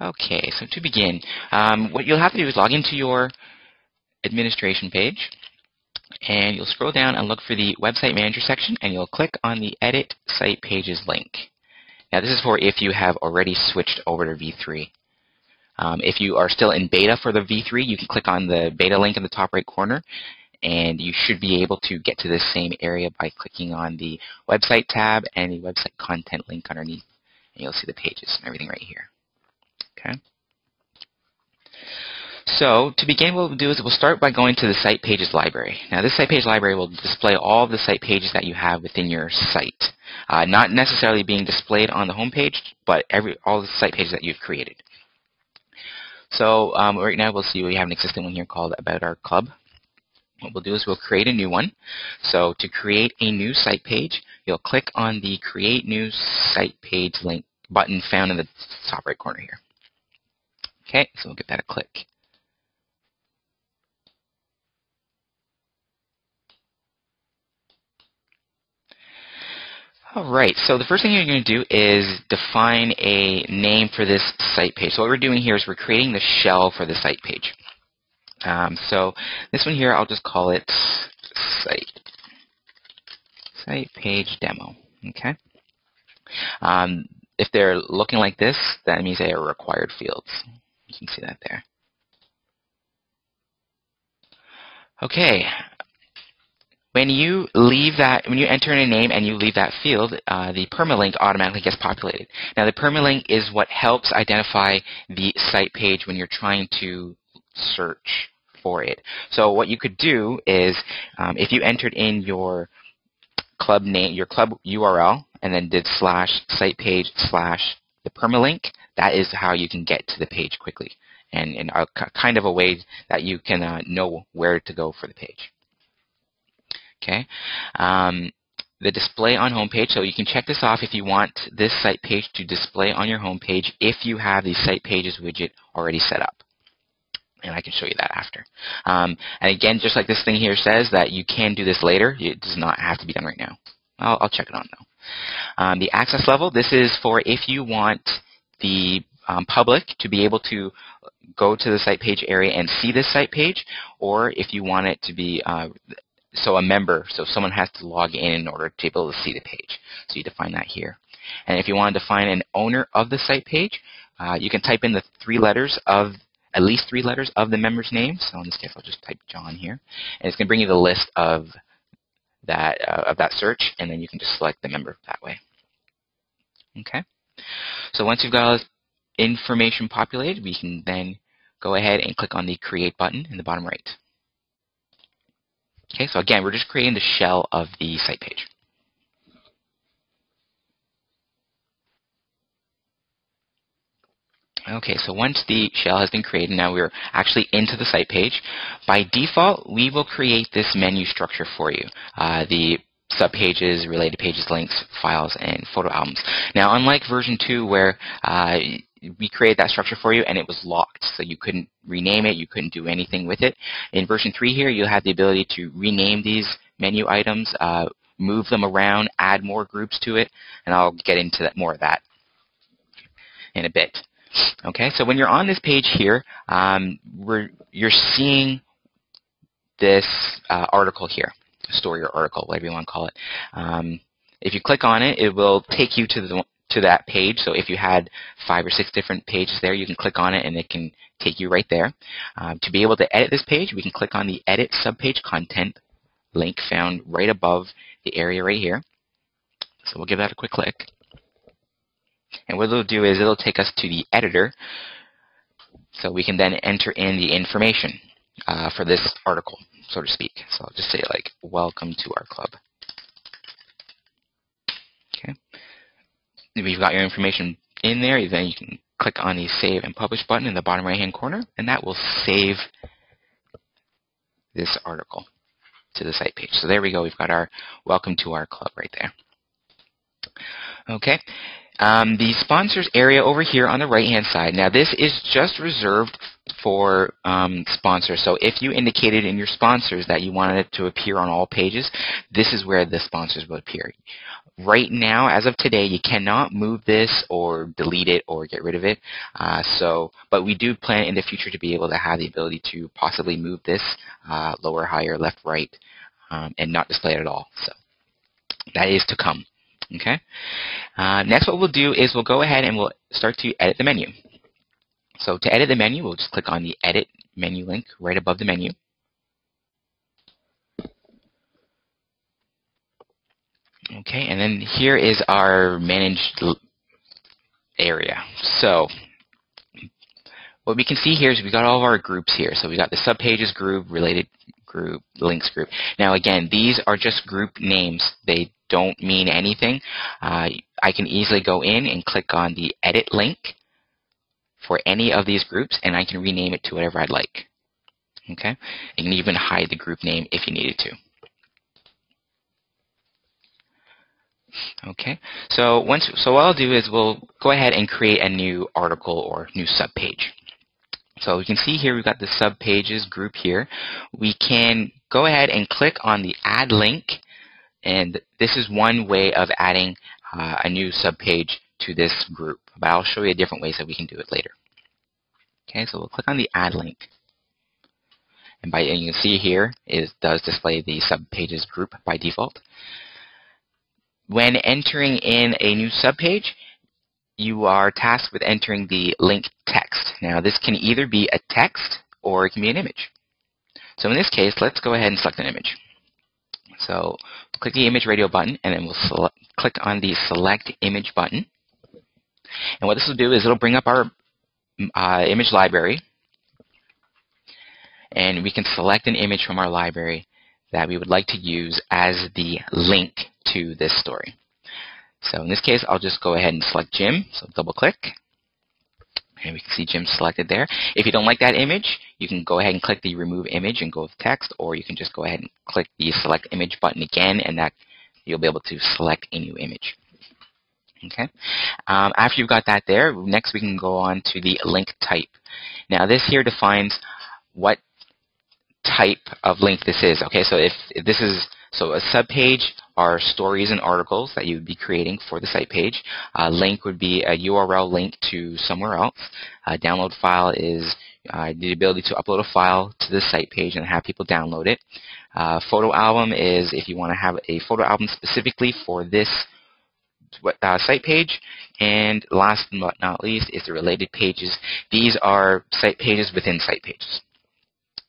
Okay, so to begin, what you'll have to do is log into your administration page, and you'll scroll down and look for the Website Manager section, and you'll click on the Edit Site Pages link. Now this is for if you have already switched over to V3. If you are still in beta for the V3, you can click on the beta link in the top right corner, and you should be able to get to this same area by clicking on the Website tab and the Website Content link underneath, and you'll see the pages and everything right here. Okay. So to begin, what we'll do is we'll start by going to the Site Pages library. Now this Site Page library will display all of the site pages that you have within your site. Not necessarily being displayed on the home page, but all the site pages that you've created. So right now we'll see we have an existing one here called About Our Club. What we'll do is we'll create a new one. So to create a new site page, you'll click on the Create New Site Page link button found in the top right corner here. Okay, so we'll give that a click. All right, so the first thing you're going to do is define a name for this site page. So what we're doing here is we're creating the shell for the site page. So this one here, I'll just call it site page demo. Okay. If they're looking like this, that means they are required fields. You can see that there. Okay. When you enter in a name and you leave that field, the permalink automatically gets populated. Now the permalink is what helps identify the site page when you're trying to search for it. So what you could do is, if you entered in your club name, your club URL, and then did /sitepage/ the permalink, that is how you can get to the page quickly, and kind of a way that you can know where to go for the page. Okay, the display on homepage, so you can check this off if you want this site page to display on your homepage if you have the Site Pages widget already set up. And I can show you that after. And again, just like this thing here says that you can do this later, it does not have to be done right now. I'll check it on though. The access level, this is for if you want the public to be able to go to the site page area and see this site page, or if you want it to be so a member, so someone has to log in order to be able to see the page. So you define that here. And if you want to define an owner of the site page, you can type in the at least three letters of the member's name. So in this case, I'll just type John here, and it's going to bring you the list of that search, and then you can just select the member that way. Okay. So once you've got all this information populated, we can then go ahead and click on the Create button in the bottom right. Okay, so again, we're just creating the shell of the site page. Okay, so once the shell has been created, now we're actually into the site page. By default, we will create this menu structure for you. The subpages, related pages, links, files, and photo albums. Now, unlike version 2 where we created that structure for you and it was locked, so you couldn't rename it, you couldn't do anything with it. In version 3 here, you'll have the ability to rename these menu items, move them around, add more groups to it, and I'll get into more of that in a bit. Okay, so when you're on this page here, you're seeing this article here, story or article, whatever you want to call it. If you click on it, it will take you to that page. So if you had 5 or 6 different pages there, you can click on it and it can take you right there. To be able to edit this page, we can click on the Edit Subpage Content link found right above the area right here. So we'll give that a quick click. And what it'll do is it'll take us to the editor, so we can then enter in the information for this article, so to speak. So I'll just say like, welcome to our club. Okay. If you've got your information in there, then you can click on the Save and Publish button in the bottom right-hand corner, and that will save this article to the site page. So there we go. We've got our welcome to our club right there. Okay. The sponsors area over here on the right-hand side. Now this is just reserved for sponsors. So if you indicated in your sponsors that you wanted it to appear on all pages, this is where the sponsors will appear. Right now, as of today, you cannot move this or delete it or get rid of it. But we do plan in the future to be able to have the ability to possibly move this lower, higher, left, right, and not display it at all. So that is to come. Okay. Next, what we'll do is we'll go ahead and we'll start to edit the menu. So to edit the menu, we'll just click on the Edit menu link right above the menu. Okay, and then here is our managed area. So what we can see here is we got all of our groups here. So we got the Subpages group, Related group, Links group. Now again, these are just group names. They don't mean anything. I can easily go in and click on the Edit link for any of these groups, and I can rename it to whatever I'd like. Okay, you can even hide the group name if you needed to. Okay, so what I'll do is we'll go ahead and create a new article or new subpage. So you can see here we've got the Subpages group here. We can go ahead and click on the Add link, and this is one way of adding a new subpage to this group. But I'll show you different ways that we can do it later. Okay, so we'll click on the Add link. And you can see here it does display the Subpages group by default. When entering in a new subpage, you are tasked with entering the link text. Now this can either be a text or it can be an image. So in this case, let's go ahead and select an image. So click the Image Radio button, and then we'll click on the Select Image button. And what this will do is it'll bring up our image library, and we can select an image from our library that we would like to use as the link to this story. So in this case, I'll just go ahead and select Jim. So double click, and we can see Jim selected there. If you don't like that image, you can go ahead and click the Remove Image and go with text, or you can just go ahead and click the Select Image button again, and that you'll be able to select a new image. Okay. After you've got that there, next we can go on to the link type. Now this here defines what type of link this is. Okay, so if this is a subpage are stories and articles that you would be creating for the site page. A link would be a URL link to somewhere else. A download file is the ability to upload a file to the site page and have people download it. Photo album is if you want to have a photo album specifically for this site page. And last but not least is the related pages. These are site pages within site pages.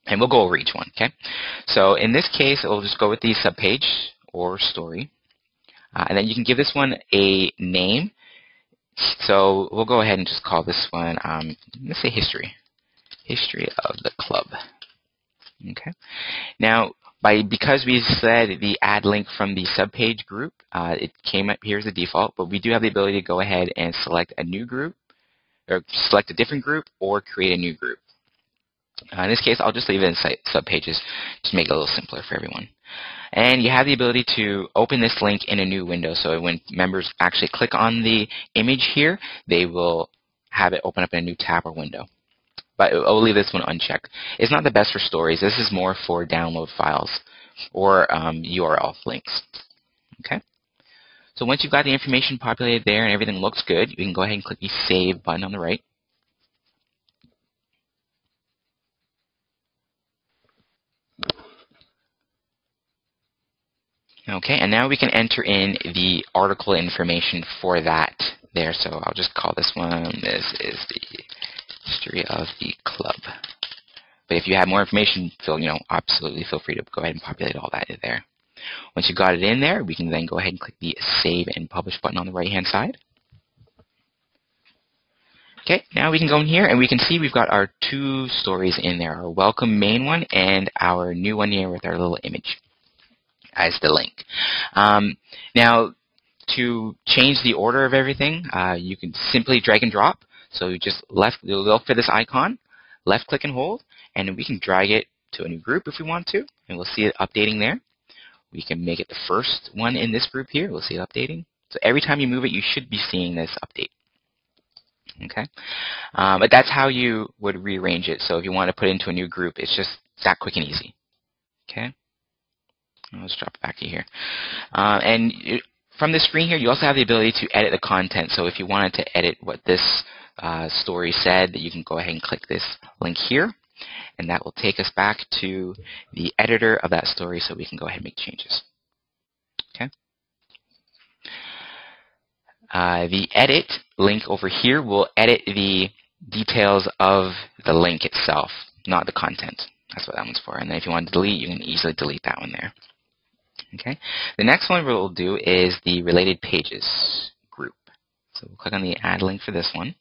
And we'll go over each one, okay? So in this case, we'll just go with the subpage or story. And then you can give this one a name. So we'll go ahead and just call this one, let's say history. History of the club. Okay. Now, because we said the add link from the subpage group, it came up here as the default, but we do have the ability to go ahead and select a new group, or select a different group, or create a new group. In this case, I'll just leave it in Subpages to make it a little simpler for everyone. And you have the ability to open this link in a new window. So when members actually click on the image here, they will have it open up in a new tab or window. But I'll leave this one unchecked. It's not the best for stories. This is more for download files or URL links. Okay. So once you've got the information populated there and everything looks good, you can go ahead and click the Save button on the right. Okay, and now we can enter in the article information for that there. So I'll just call this one, this is the history of the club. But if you have more information, absolutely feel free to go ahead and populate all that in there. Once you've got it in there, we can then go ahead and click the Save and Publish button on the right-hand side. Okay, now we can go in here and we can see we've got our two stories in there, our welcome main one and our new one here with our little image as the link. Now, to change the order of everything, you can simply drag and drop. So you just look for this icon, left click and hold, and we can drag it to a new group if we want to, and we'll see it updating there. We can make it the first one in this group here. We'll see it updating. So every time you move it, you should be seeing this update. Okay. But that's how you would rearrange it. So if you want to put it into a new group, it's just that quick and easy. Okay. Let's drop it back to here. From the screen here, you also have the ability to edit the content. So if you wanted to edit what this story said, you can go ahead and click this link here, and that will take us back to the editor of that story so we can go ahead and make changes. Okay. The edit link over here will edit the details of the link itself, not the content. That's what that one's for. And then if you want to delete, you can easily delete that one there. Okay. The next one we'll do is the related pages group. So we'll click on the add link for this one.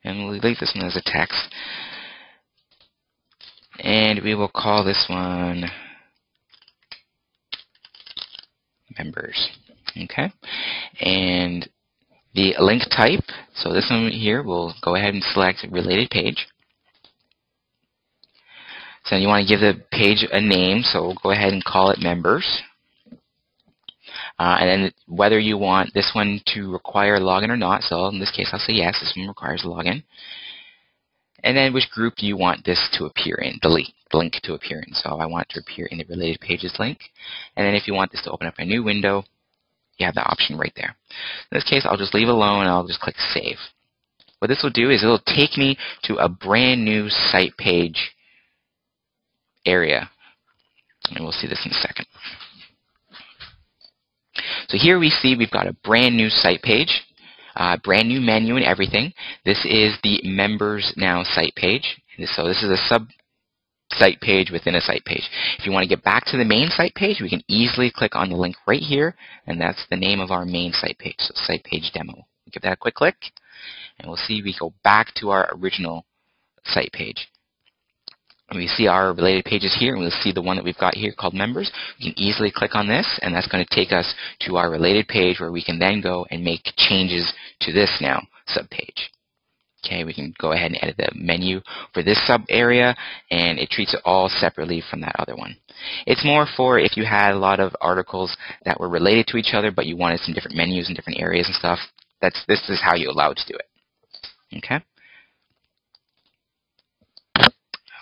And we'll leave this one as a text. And we will call this one members. Okay. And the link type, so this one here, we'll go ahead and select related page. So you want to give the page a name, so we'll go ahead and call it members. And then whether you want this one to require login or not, so in this case I'll say yes, this one requires login. And then which group do you want this to appear in, the link to appear in. So I want it to appear in the related pages link. And then if you want this to open up a new window, you have that option right there. In this case, I'll just leave it alone and I'll just click Save. What this will do is it'll take me to a brand new site page area. And we'll see this in a second. So here we see we've got a brand new site page, brand new menu and everything. This is the Members Now site page. So this is a site page within a site page. If you want to get back to the main site page, we can easily click on the link right here, and that's the name of our main site page, so Site Page Demo. Give that a quick click, and we'll see we go back to our original site page. And we see our related pages here, and we'll see the one that we've got here called Members. We can easily click on this, and that's going to take us to our related page where we can then go and make changes to this now subpage. Okay, we can go ahead and edit the menu for this sub area, and it treats it all separately from that other one. It's more for if you had a lot of articles that were related to each other, but you wanted some different menus and different areas and stuff. This is how you allow it to do it. Okay.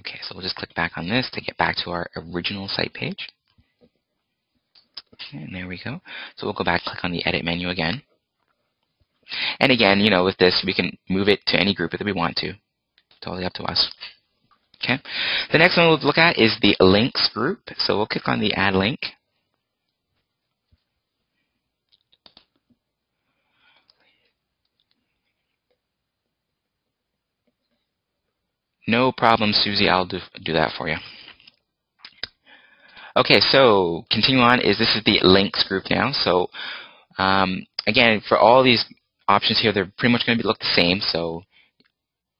Okay, so we'll just click back on this to get back to our original site page. Okay, and there we go. So we'll go back and click on the edit menu again. And again, you know, with this, we can move it to any group that we want to. Totally up to us. Okay. The next one we'll look at is the links group. So we'll click on the add link. No problem, Susie. I'll do that for you. Okay, so continue on. This is the links group now. So again, for all these options here, they're pretty much going to look the same. So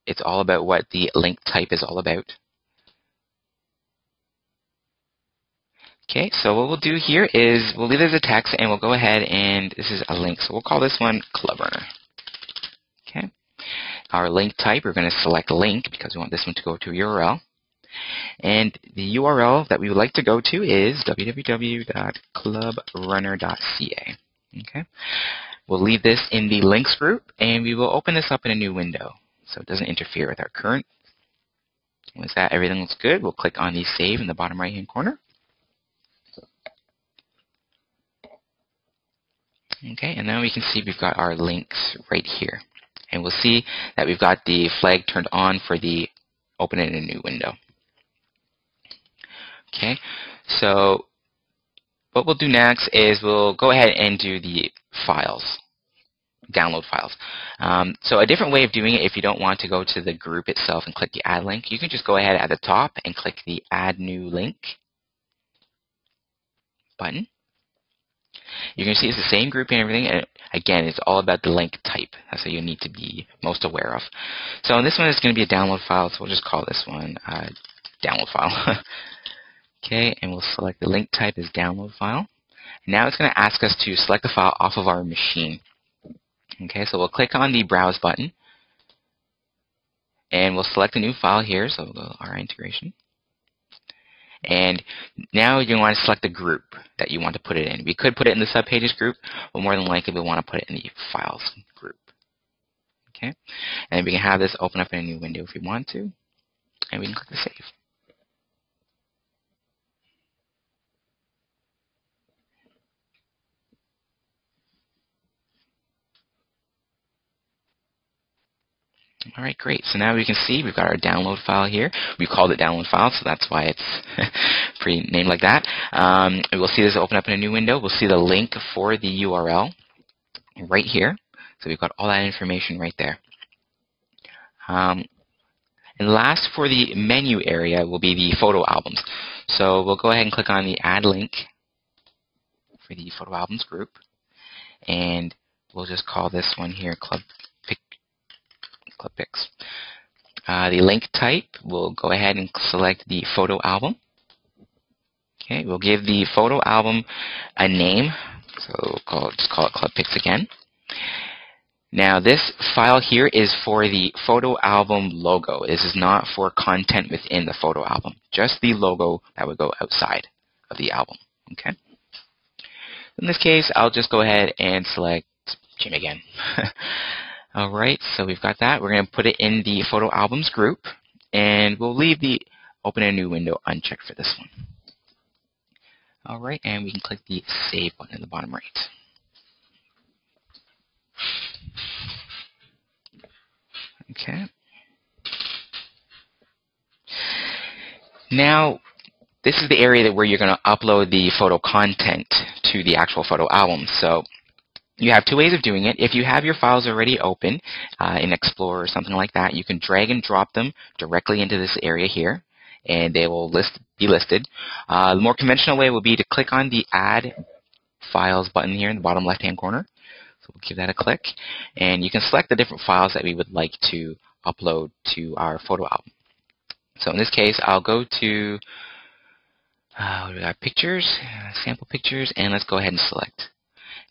it's all about what the link type is all about. Okay, so what we'll do here is we'll leave it as a text, and we'll go ahead and this is a link. So we'll call this one ClubRunner. Okay. Our link type, we're going to select link because we want this one to go to a URL. And the URL that we would like to go to is www.clubrunner.ca. Okay. We'll leave this in the links group, and we will open this up in a new window so it doesn't interfere with our current. Once that everything looks good, we'll click on the save in the bottom right hand corner. Okay, and now we can see we've got our links right here. And we'll see that we've got the flag turned on for the open it in a new window. Okay, so what we'll do next is we'll go ahead and do the files, download files. So a different way of doing it, if you don't want to go to the group itself and click the add link, you can just go ahead at the top and click the add new link button. You can see it's the same group and everything, and again, it's all about the link type. That's what you need to be most aware of. So this one is going to be a download file, so we'll just call this one download file. Okay, and we'll select the link type as download file. Now it's going to ask us to select the file off of our machine. Okay, so we'll click on the Browse button, and we'll select a new file here, so we'll go RI integration. And now you want to select the group that you want to put it in. We could put it in the Subpages group, but more than likely we want to put it in the Files group. Okay, and we can have this open up in a new window if we want to, and we can click the save. All right, great. So now we can see we've got our download file here. We called it download file, so that's why it's pre-named like that. We'll see this open up in a new window. We'll see the link for the URL right here. So we've got all that information right there. And last, for the menu area, will be the photo albums. So we'll go ahead and click on the add link for the photo albums group, and we'll just call this one here Club Pics. The link type, we'll go ahead and select the photo album. Okay, we'll give the photo album a name, so just call it Club Pics again. Now this file here is for the photo album logo. This is not for content within the photo album, just the logo that would go outside of the album. Okay. In this case, I'll just go ahead and select Jim again. All right, so we've got that. We're going to put it in the photo albums group, and we'll leave the open a new window unchecked for this one. All right, and we can click the save button in the bottom right. Okay. Now, this is the area where you're going to upload the photo content to the actual photo album. So you have two ways of doing it. If you have your files already open in Explorer or something like that, you can drag and drop them directly into this area here, and they will be listed. The more conventional way will be to click on the Add Files button here in the bottom left-hand corner. So we'll give that a click, and you can select the different files that we would like to upload to our photo album. So in this case, I'll go to we got pictures, sample pictures, and let's go ahead and select.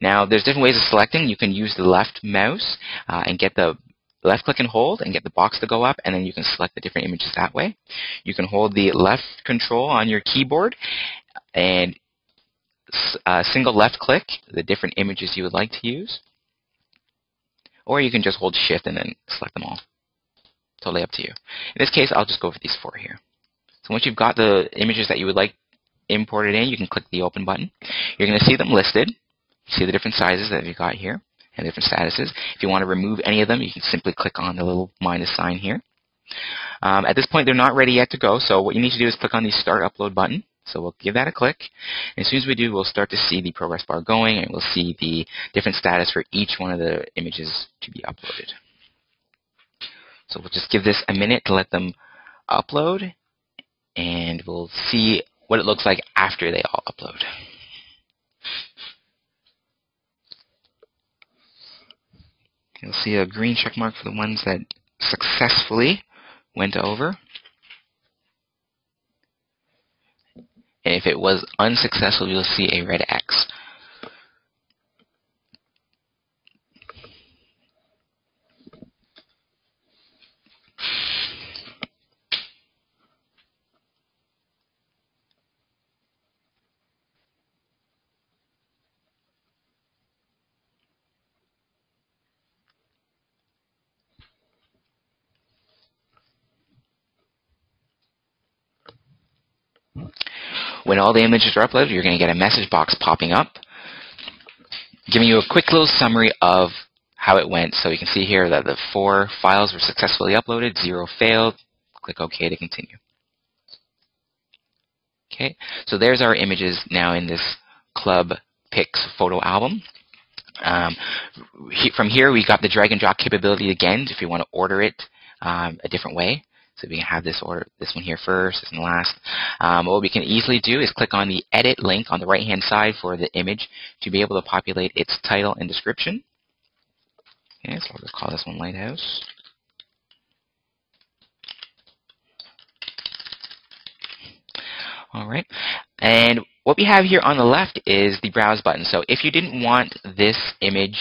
Now, there's different ways of selecting. You can use the left mouse and get the left click and hold and get the box to go up, and then you can select the different images that way. You can hold the left control on your keyboard and single left click the different images you would like to use. Or you can just hold shift and then select them all. Totally up to you. In this case, I'll just go for these four here. So once you've got the images that you would like imported in, you can click the open button. You're going to see them listed. You see the different sizes that we've got here and different statuses. If you want to remove any of them, you can simply click on the little minus sign here. At this point, they're not ready yet to go, so what you need to do is click on the Start Upload button. So we'll give that a click. And as soon as we do, we'll start to see the progress bar going, and we'll see the different status for each one of the images to be uploaded. So we'll just give this a minute to let them upload, and we'll see what it looks like after they all upload. You'll see a green check mark for the ones that successfully went over. And if it was unsuccessful, you'll see a red X. When all the images are uploaded, you're going to get a message box popping up, giving you a quick little summary of how it went. So you can see here that the 4 files were successfully uploaded, 0 failed. Click OK to continue. Okay, so there's our images now in this Club Pics photo album. From here, we got the drag and drop capability again if you want to order it a different way. So we can have this one here first, this one last. What we can easily do is click on the edit link on the right-hand side for the image to be able to populate its title and description. Okay, so I'll just call this one Lighthouse. All right, and what we have here on the left is the Browse button. So if you didn't want this image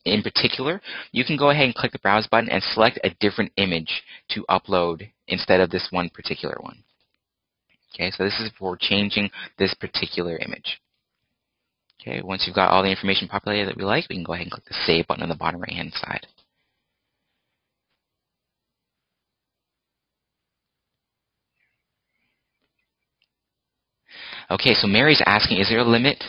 in particular, you can go ahead and click the Browse button and select a different image to upload instead of this one particular one. Okay, so this is for changing this particular image. Okay, once you've got all the information populated that we like, we can go ahead and click the Save button on the bottom right-hand side. Okay, so Mary's asking, is there a limit?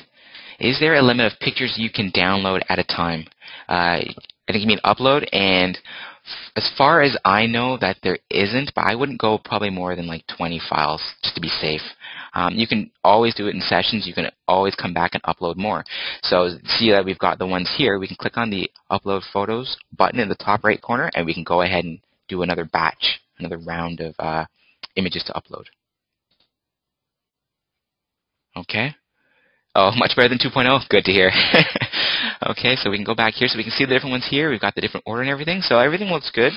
Is there a limit of pictures you can download at a time? I think you mean upload, and as far as I know that there isn't, but I wouldn't go probably more than like 20 files just to be safe. You can always do it in sessions. You can always come back and upload more. So see that we've got the ones here. We can click on the Upload Photos button in the top right corner, and we can go ahead and do another batch, another round of images to upload. Okay. Oh, much better than 2.0. Good to hear. Okay, so we can go back here, so we can see the different ones here. We've got the different order and everything, so everything looks good.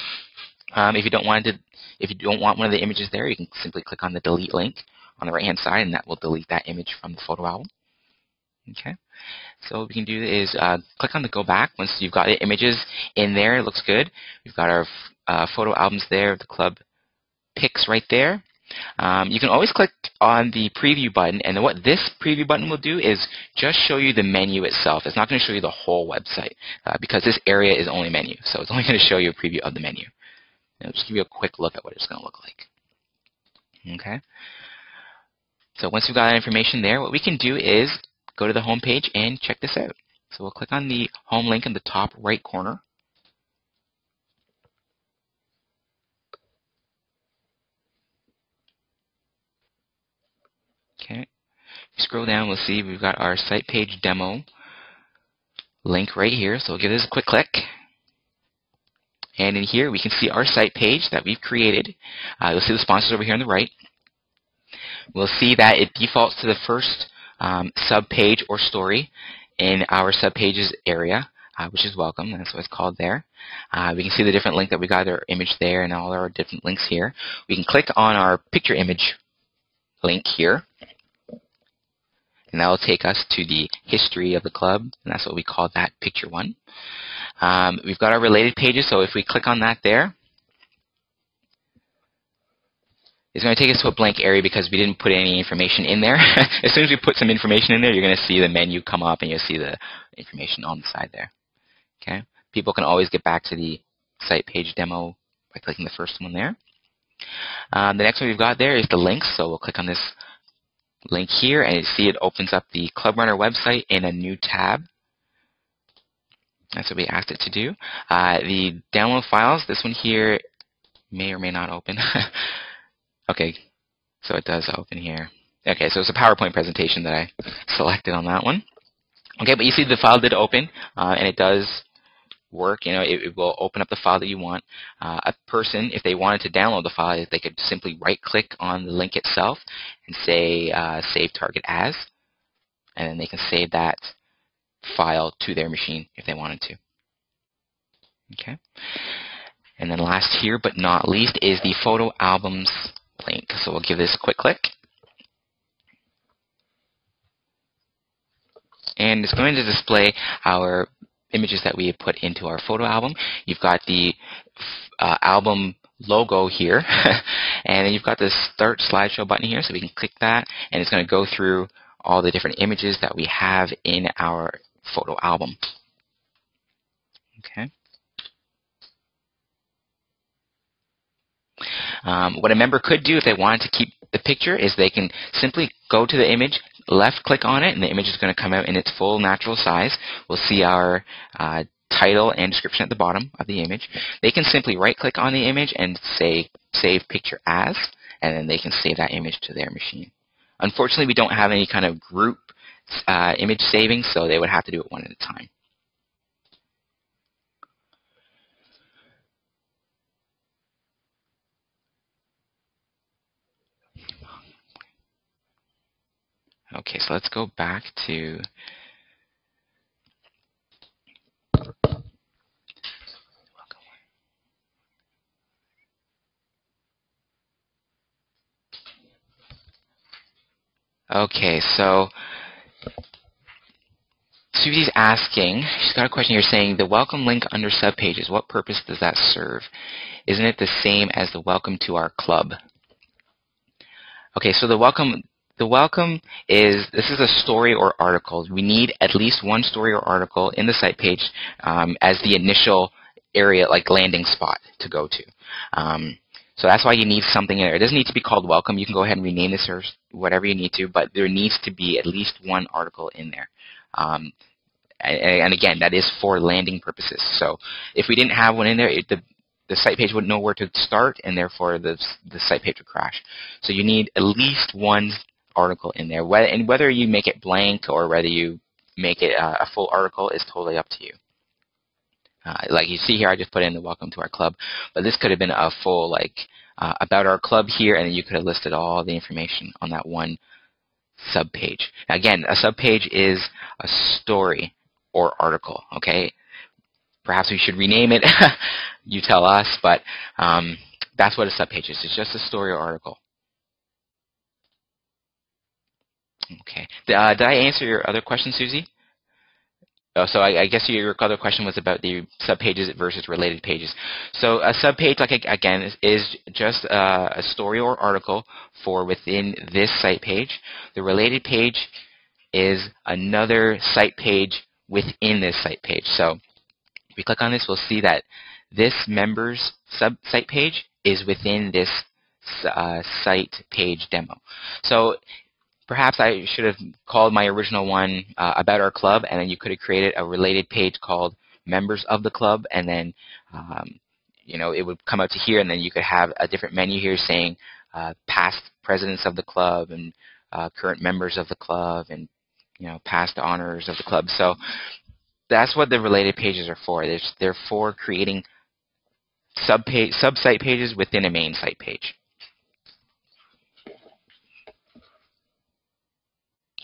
If you don't want one of the images there, you can simply click on the delete link on the right-hand side, and that will delete that image from the photo album. Okay, so what we can do is click on the go back once you've got the images in there. It looks good. We've got our photo albums there, the club pics right there. You can always click on the preview button, and what this preview button will do is just show you the menu itself. It's not going to show you the whole website because this area is only menu, so it's only going to show you a preview of the menu. It'll just give you a quick look at what it's going to look like. Okay. So once we've got that information there, what we can do is go to the home page and check this out. So we'll click on the home link in the top right corner. Okay. If you scroll down, we'll see we've got our site page demo link right here. So we'll give this a quick click. And in here, we can see our site page that we've created. You'll see the sponsors over here on the right. We'll see that it defaults to the first sub-page or story in our Subpages area, which is welcome. That's what it's called there. We can see the different link that we got our image there and all our different links here. We can click on our picture image link here, and that will take us to the history of the club, and that's what we call that picture one. We've got our related pages, so if we click on that there, it's going to take us to a blank area because we didn't put any information in there. As soon as we put some information in there, you're going to see the menu come up and you'll see the information on the side there. Okay. People can always get back to the site page demo by clicking the first one there. The next one we've got there is the links, so we'll click on this link here, and you see it opens up the ClubRunner website in a new tab. That's what we asked it to do. The download files, this one here may or may not open. Okay, so it does open here. Okay, so it's a PowerPoint presentation that I selected on that one. Okay, but you see the file did open, and it does work. You know, it will open up the file that you want. A person, if they wanted to download the file, they could simply right-click on the link itself and say Save Target As, and then they can save that file to their machine if they wanted to. Okay. And then last here, but not least, is the photo albums link. So we'll give this a quick click. And it's going to display our images that we have put into our photo album. You've got the album logo here, and then you've got the Start Slideshow button here, so we can click that, and it's going to go through all the different images that we have in our photo album. Okay. What a member could do if they wanted to keep the picture is they can simply go to the image, left-click on it, and the image is going to come out in its full natural size. We'll see our title and description at the bottom of the image. They can simply right-click on the image and say Save Picture As, and then they can save that image to their machine. Unfortunately, we don't have any kind of group image saving, so they would have to do it one at a time. Okay, so let's go back to okay, so Susie's asking, she's got a question here saying, the welcome link under Subpages, what purpose does that serve? Isn't it the same as the welcome to our club? Okay, so the welcome is, this is a story or article. We need at least one story or article in the site page as the initial area, like landing spot to go to. So that's why you need something in there. It doesn't need to be called welcome. You can go ahead and rename this or whatever you need to, but there needs to be at least one article in there. And again, that is for landing purposes. So if we didn't have one in there, the site page wouldn't know where to start, and therefore the site page would crash. So you need at least one article in there. And whether you make it blank or whether you make it a full article is totally up to you. Like you see here, I just put in the welcome to our club, but this could have been a full about our club here, and then you could have listed all the information on that one subpage. Now, again, a subpage is a story or article. Okay, perhaps we should rename it. You tell us, but that's what a subpage is. It's just a story or article. Okay. Did I answer your other question, Susie? Oh, so I guess your other question was about the subpages versus related pages. So a subpage, like again, is just a story or article for within this site page. The related page is another site page within this site page. So if we click on this, we'll see that this members site page is within this site page demo. So perhaps I should have called my original one about our club, and then you could have created a related page called members of the club, and then it would come out to here, and then you could have a different menu here saying past presidents of the club and current members of the club and past honors of the club. So that's what the related pages are for. They're for creating sub-site pages within a main site page.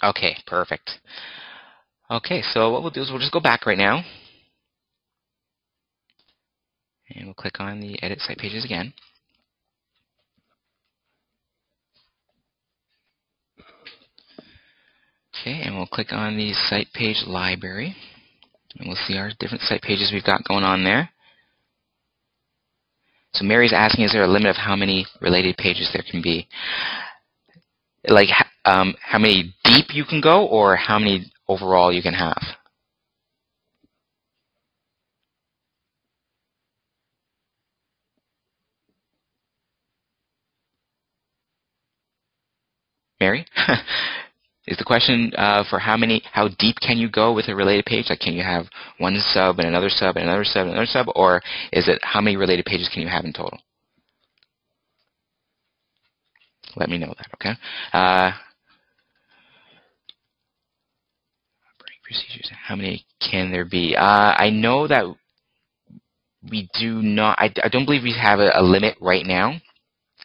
Okay, perfect. Okay, so what we'll do is we'll just go back right now. And we'll click on the Edit Site Pages again. Okay, and we'll click on the Site Page Library. And we'll see our different site pages we've got going on there. So Mary's asking, is there a limit of how many related pages there can be? Like how many deep you can go, or how many overall you can have? Mary? Is the question for how deep can you go with a related page? Like, can you have one sub and another sub and another sub and another sub, or is it how many related pages can you have in total? Let me know that, okay? Procedures. How many can there be? I know that we do not. I don't believe we have a limit right now.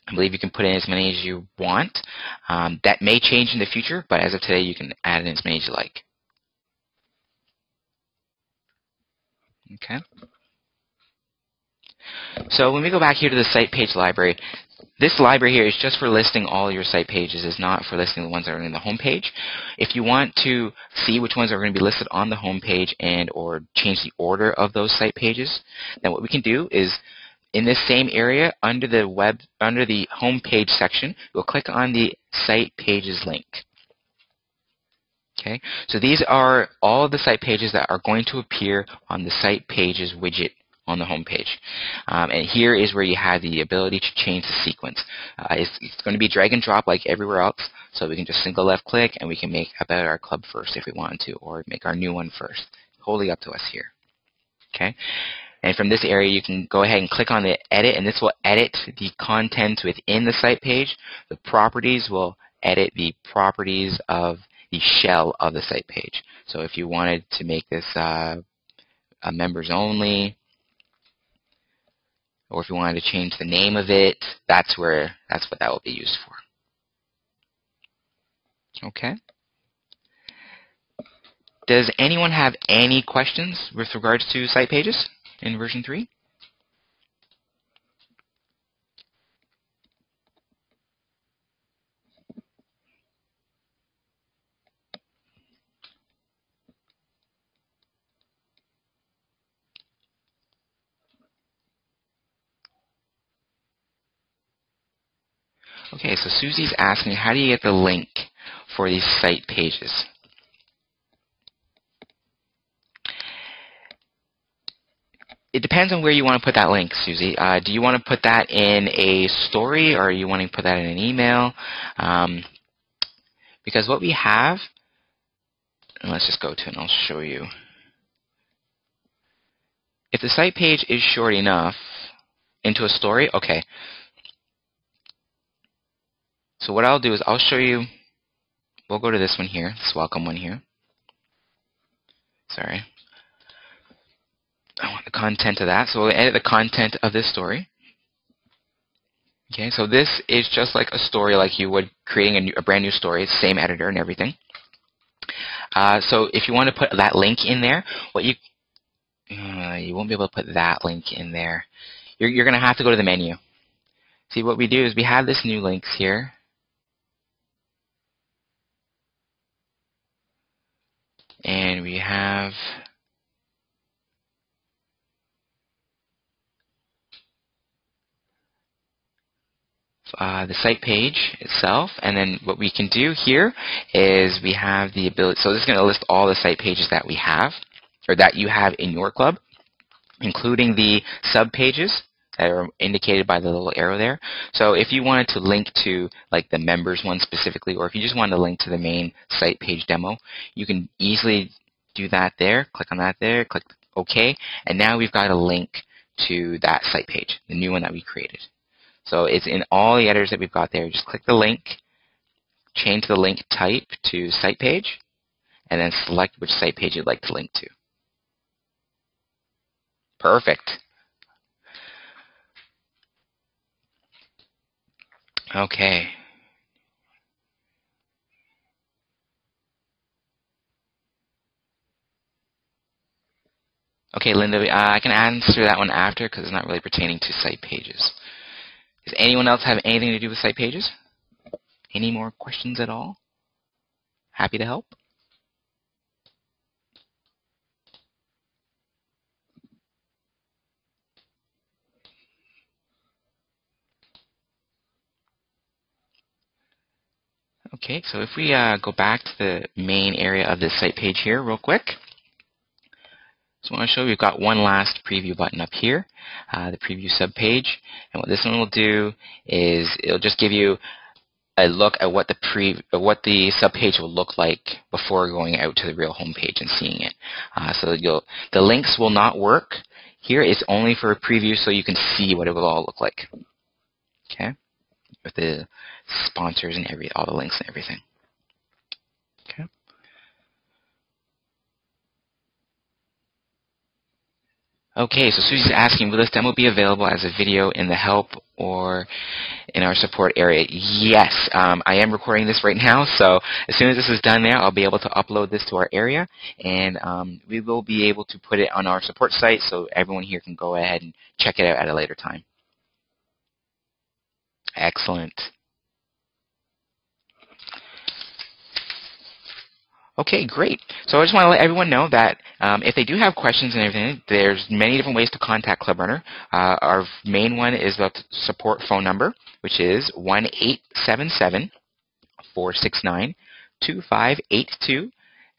I believe you can put in as many as you want. That may change in the future, but as of today, you can add in as many as you like. Okay. So when we go back here to the site page library, this library here is just for listing all your site pages. It's not for listing the ones that are in the home page. If you want to see which ones are going to be listed on the home page and or change the order of those site pages, then what we can do is in this same area under the home page section, we'll click on the site pages link. Okay, so these are all of the site pages that are going to appear on the site pages widget on the home page. And here is where you have the ability to change the sequence. It's going to be drag and drop like everywhere else, so we can just single left click and we can make about our club first if we want to, or make our new one first. Wholly up to us here. Okay, and from this area you can go ahead and click on the edit, and this will edit the content within the site page. The properties will edit the properties of the shell of the site page. So if you wanted to make this a members only, or if you wanted to change the name of it, that's what that will be used for. Okay. Does anyone have any questions with regards to site pages in version 3? Okay, so Susie's asking, how do you get the link for these site pages? it depends on where you want to put that link, Susie. Do you want to put that in a story, or are you wanting to put that in an email? Because what we have, and let's just go to it and I'll show you. If the site page is short enough into a story, okay. So what I'll do is I'll show you, we'll go to this one here, this welcome one here. Sorry. I want the content of that, so we'll edit the content of this story. Okay, so this is just like a story like you would creating a brand new story, same editor and everything. So if you want to put that link in there, what you won't be able to put that link in there. You're going to have to go to the menu. See, what we do is we have this new links here. And we have the site page itself, and then what we can do here is we have the ability, so this is going to list all the site pages that we have, or that you have in your club, including the subpages that are indicated by the little arrow there. So if you wanted to link to like the members one specifically, or if you just wanted to link to the main site page demo, you can easily do that there. Click on that there, click OK, and now we've got a link to that site page, the new one that we created. So it's in all the editors that we've got there. Just click the link, change the link type to site page, and then select which site page you'd like to link to. Perfect. Okay. Okay, Linda, I can answer that one after because it's not really pertaining to site pages. Does anyone else have anything to do with site pages? Any more questions at all? Happy to help. Okay, so if we go back to the main area of this site page here real quick. So I want to show you we've got one last preview button up here, the preview subpage. And what this one will do is it'll just give you a look at what the subpage will look like before going out to the real home page and seeing it. So the links will not work. Here it's only for a preview so you can see what it will all look like. Okay, with the sponsors and all the links and everything. Okay. Okay, so Susie's asking, will this demo be available as a video in the help or in our support area? Yes, I am recording this right now, so as soon as this is done there, I'll be able to upload this to our area, and we will be able to put it on our support site so everyone here can go ahead and check it out at a later time. Excellent. Okay, great. So I just want to let everyone know that if they do have questions and everything, there's many different ways to contact ClubRunner. Our main one is the support phone number, which is 1-877-469-2582,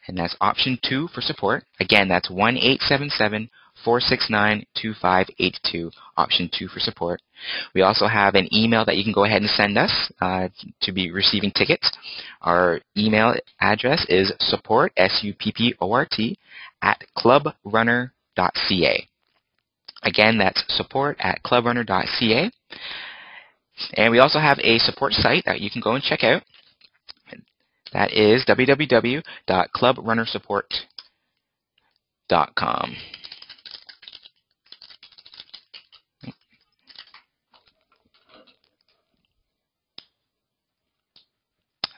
and that's option 2 for support. Again, that's 1-877-469-2582, option 2 for support. We also have an email that you can go ahead and send us to be receiving tickets. Our email address is support, S-U-P-P-O-R-T, at clubrunner.ca. Again, that's support at clubrunner.ca. And we also have a support site that you can go and check out. That is www.clubrunnersupport.com.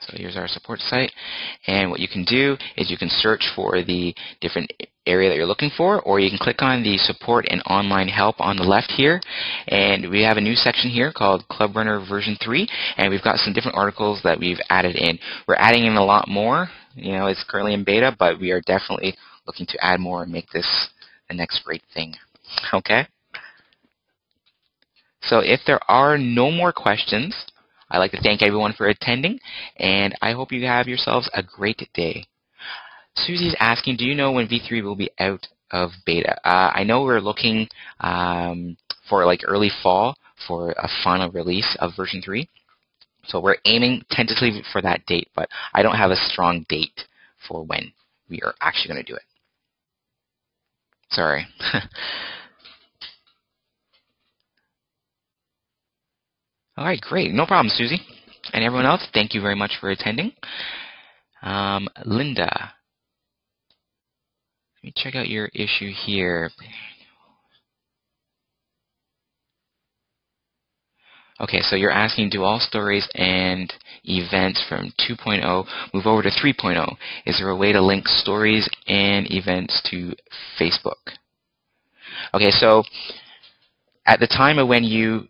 So here's our support site, and what you can do is you can search for the different area that you're looking for, or you can click on the support and online help on the left here, and we have a new section here called ClubRunner version 3, and we've got some different articles that we've added in. We're adding in a lot more. You know, it's currently in beta, but we are definitely looking to add more and make this the next great thing. Okay? So if there are no more questions, I'd like to thank everyone for attending, and I hope you have yourselves a great day. Susie's asking, do you know when V3 will be out of beta? I know we're looking for like early fall for a final release of version 3. So we're aiming tentatively for that date, but I don't have a strong date for when we are actually going to do it. Sorry. All right, great. No problem, Susie. And everyone else, thank you very much for attending. Linda, let me check out your issue here. Okay, so you're asking, do all stories and events from 2.0 move over to 3.0? Is there a way to link stories and events to Facebook? Okay, so at the time of when you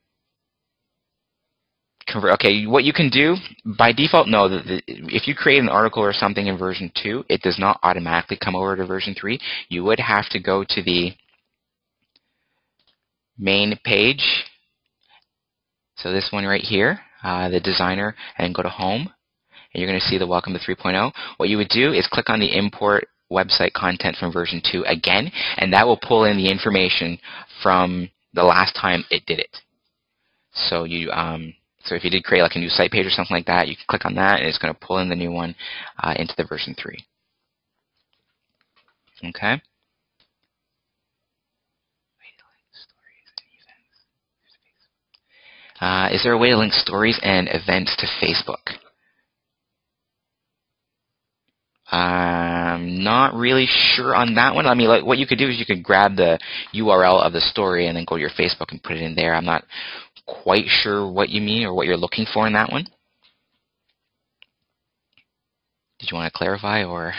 convert, okay, what you can do, by default, no, if you create an article or something in version 2, it does not automatically come over to version 3. You would have to go to the main page. So this one right here, the designer, and go to home. And you're going to see the Welcome to 3.0. What you would do is click on the Import Website Content from version 2 again, and that will pull in the information from the last time it did it. So so if you did create like a new site page or something like that, you can click on that, and it's going to pull in the new one into the version 3. Okay. Is there a way to link stories and events to Facebook? I'm not really sure on that one. I mean, like, what you could do is you could grab the URL of the story and then go to your Facebook and put it in there. I'm not quite sure what you mean or what you're looking for in that one. Did you want to clarify or?